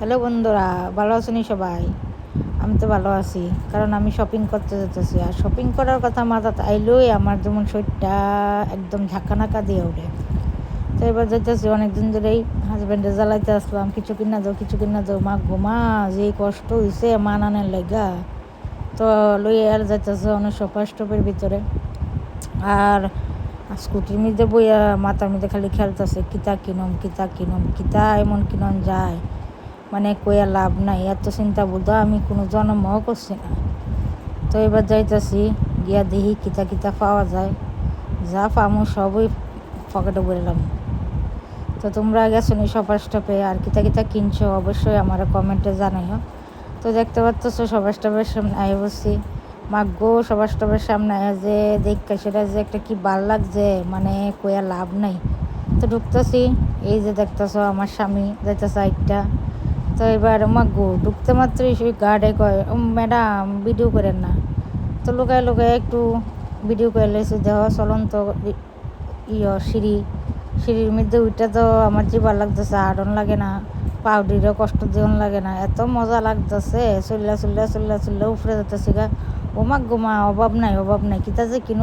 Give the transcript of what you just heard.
Hello বন্ধুরা, ভালো আছেন সবাই? আমি তো ভালো আছি, কারণ আমি শপিং করতে যেতেছি। আর শপিং করার কথা মাথাত আইলেই আমার যেমন শরীরটা একদম ঝাঁকানাকা দিয়ে ওঠে। তো এবার যেতেছি, অনেকদিন ধরেই হাজব্যান্ডে জ্বালাইতে আসলাম, কিছু কিনা যাও, কিছু কিনা যাও। মা ঘুমা যে কষ্ট হয়েছে মানানের লেগা। তো লইয়া আর যাইতেছে অনেক সোফা স্টপের ভিতরে। আর স্কুটির মধ্যে বইয়া মাথার মধ্যে খালি খেলতেছে, কিতা কিনম কিতা কিনম, কিতা এমন কিনন যায়, মানে কইয়া লাভ নাই। এত চিন্তা বোধ আমি কোনো জন্মও করছি না। তো এবার যাইতেছি, গিয়া দেখি কিতা কিতা পাওয়া যায়। যা পামো সবই পকেটে ভরলাম। তো তোমরা গেছো নি সবার স্টপে, আর কিতা কিতা কিনছো অবশ্যই আমার কমেন্টে জানাইও। তো দেখতে পাচ্ছ সবার স্টপের সামনে আয় বসছি। মাগো সবার স্টপের সামনে আয় যে দেখতে সেটা যে একটা কি ভাল লাগছে, মানে কইয়া লাভ নাই। তো ঢুকতেছি, এই যে দেখতেছ আমার স্বামী যাইতেছে একটা। তো এবার মাগো ঢুকতে মাত্রই সেই গার্ডে কয়, ম্যাডাম ভিডিও করেন না। তো লুকায় লুকায় একটু ভিডিও করে লেছি। দেহ চলন্ত সিঁড়ির মধ্যে উঠে তো আমার যে ভালো লাগতেছে, আড়ন লাগে না, পাউডিরও কষ্ট দিন লাগে না, এত মজা লাগতেছে। চল্লা চল্লা চল্লা চল্লা উপরে যেতেছে গা। ও মা অভাব নাই, অভাব নাই, কিতা যে কিনো।